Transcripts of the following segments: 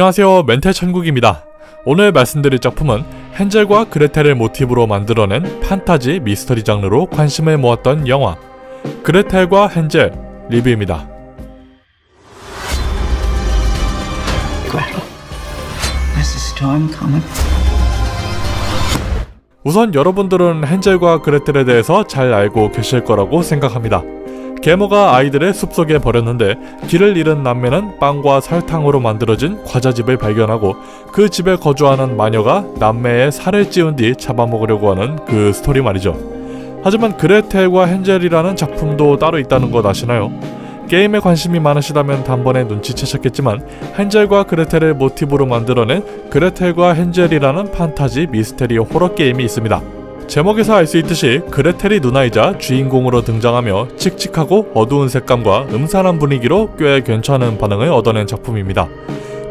안녕하세요, 멘탈천국입니다. 오늘 말씀드릴 작품은 헨젤과 그레텔을 모티브로 만들어낸 판타지 미스터리 장르로 관심을 모았던 영화 그레텔과 헨젤 리뷰입니다. 우선 여러분들은 헨젤과 그레텔에 대해서 잘 알고 계실 거라고 생각합니다. 계모가 아이들을 숲속에 버렸는데 길을 잃은 남매는 빵과 설탕으로 만들어진 과자집을 발견하고 그 집에 거주하는 마녀가 남매의 살을 찌운 뒤 잡아먹으려고 하는 그 스토리 말이죠. 하지만 그레텔과 헨젤이라는 작품도 따로 있다는 것 아시나요? 게임에 관심이 많으시다면 단번에 눈치채셨겠지만 헨젤과 그레텔을 모티브로 만들어낸 그레텔과 헨젤이라는 판타지 미스테리 호러 게임이 있습니다. 제목에서 알 수 있듯이 그레텔이 누나이자 주인공으로 등장하며 칙칙하고 어두운 색감과 음산한 분위기로 꽤 괜찮은 반응을 얻어낸 작품입니다.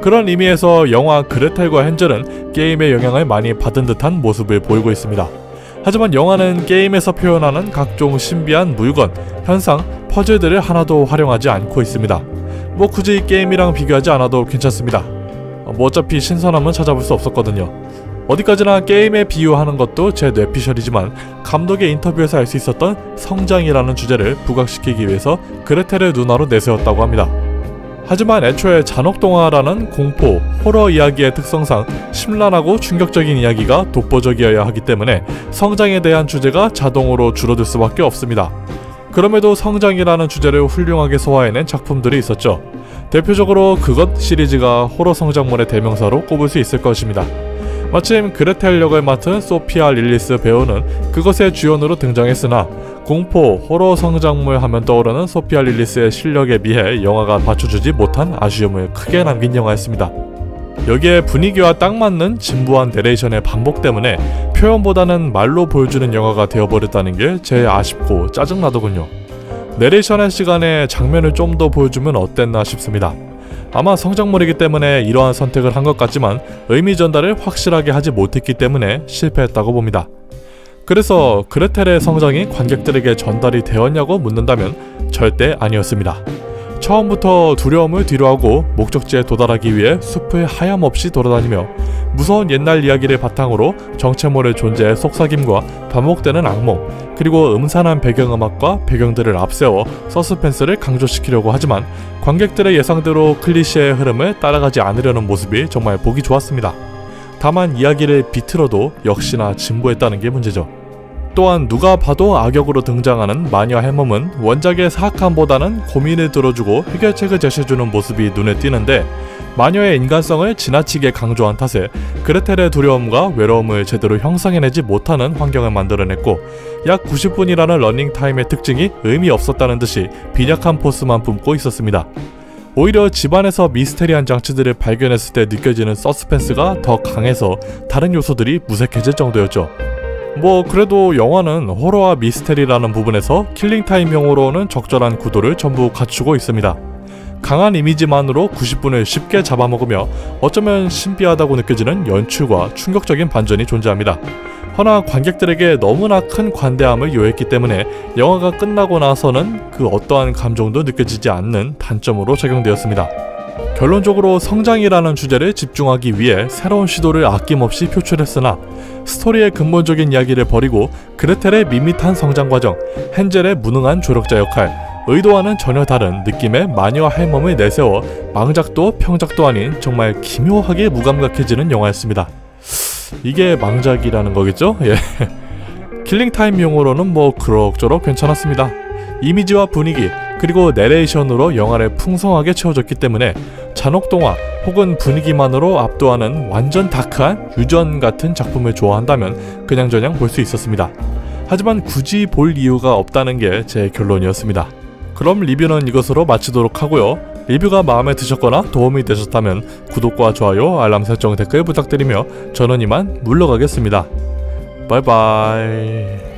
그런 의미에서 영화 그레텔과 헨젤은 게임의 영향을 많이 받은 듯한 모습을 보이고 있습니다. 하지만 영화는 게임에서 표현하는 각종 신비한 물건, 현상, 퍼즐들을 하나도 활용하지 않고 있습니다. 뭐 굳이 게임이랑 비교하지 않아도 괜찮습니다. 어차피 신선함은 찾아볼 수 없었거든요. 어디까지나 게임에 비유하는 것도 제 뇌피셜이지만 감독의 인터뷰에서 알 수 있었던 성장이라는 주제를 부각시키기 위해서 그레텔을 누나로 내세웠다고 합니다. 하지만 애초에 잔혹동화라는 공포, 호러 이야기의 특성상 심란하고 충격적인 이야기가 독보적이어야 하기 때문에 성장에 대한 주제가 자동으로 줄어들 수밖에 없습니다. 그럼에도 성장이라는 주제를 훌륭하게 소화해낸 작품들이 있었죠. 대표적으로 그것 시리즈가 호러 성장물의 대명사로 꼽을 수 있을 것입니다. 마침 그레텔 역을 맡은 소피아 릴리스 배우는 그것의 주연으로 등장했으나 공포, 호러 성장물 하면 떠오르는 소피아 릴리스의 실력에 비해 영화가 받쳐주지 못한 아쉬움을 크게 남긴 영화였습니다. 여기에 분위기와 딱 맞는 진부한 내레이션의 반복 때문에 표현보다는 말로 보여주는 영화가 되어버렸다는 게 제일 아쉽고 짜증나더군요. 내레이션의 시간에 장면을 좀 더 보여주면 어땠나 싶습니다. 아마 성장물이기 때문에 이러한 선택을 한 것 같지만 의미 전달을 확실하게 하지 못했기 때문에 실패했다고 봅니다. 그래서 그레텔의 성장이 관객들에게 전달이 되었냐고 묻는다면 절대 아니었습니다. 처음부터 두려움을 뒤로하고 목적지에 도달하기 위해 숲을 하염없이 돌아다니며 무서운 옛날 이야기를 바탕으로 정체 모를 존재의 속삭임과 반복되는 악몽, 그리고 음산한 배경음악과 배경들을 앞세워 서스펜스를 강조시키려고 하지만 관객들의 예상대로 클리셰의 흐름을 따라가지 않으려는 모습이 정말 보기 좋았습니다. 다만 이야기를 비틀어도 역시나 진보했다는 게 문제죠. 또한 누가 봐도 악역으로 등장하는 마녀 해멈은 원작의 사악함보다는 고민을 들어주고 해결책을 제시해주는 모습이 눈에 띄는데 마녀의 인간성을 지나치게 강조한 탓에 그레텔의 두려움과 외로움을 제대로 형성해내지 못하는 환경을 만들어냈고 약 90분이라는 러닝타임의 특징이 의미 없었다는 듯이 빈약한 포스만 뿜고 있었습니다. 오히려 집안에서 미스테리한 장치들을 발견했을 때 느껴지는 서스펜스가 더 강해서 다른 요소들이 무색해질 정도였죠. 뭐 그래도 영화는 호러와 미스테리라는 부분에서 킬링타임용으로는 적절한 구도를 전부 갖추고 있습니다. 강한 이미지만으로 90분을 쉽게 잡아먹으며 어쩌면 신비하다고 느껴지는 연출과 충격적인 반전이 존재합니다. 허나 관객들에게 너무나 큰 관대함을 요했기 때문에 영화가 끝나고 나서는 그 어떠한 감정도 느껴지지 않는 단점으로 적용되었습니다. 결론적으로 성장이라는 주제를 집중하기 위해 새로운 시도를 아낌없이 표출했으나 스토리의 근본적인 이야기를 버리고 그레텔의 밋밋한 성장 과정, 헨젤의 무능한 조력자 역할, 의도와는 전혀 다른 느낌의 마녀 해멈을 내세워 망작도 평작도 아닌 정말 기묘하게 무감각해지는 영화였습니다. 이게 망작이라는 거겠죠? 예. 킬링타임 용어로는 뭐 그럭저럭 괜찮았습니다. 이미지와 분위기, 그리고 내레이션으로 영화를 풍성하게 채워줬기 때문에 잔혹동화 혹은 분위기만으로 압도하는 완전 다크한 유전 같은 작품을 좋아한다면 그냥저냥 볼 수 있었습니다. 하지만 굳이 볼 이유가 없다는 게 제 결론이었습니다. 그럼 리뷰는 이것으로 마치도록 하고요. 리뷰가 마음에 드셨거나 도움이 되셨다면 구독과 좋아요, 알람 설정, 댓글 부탁드리며 저는 이만 물러가겠습니다. 바이바이.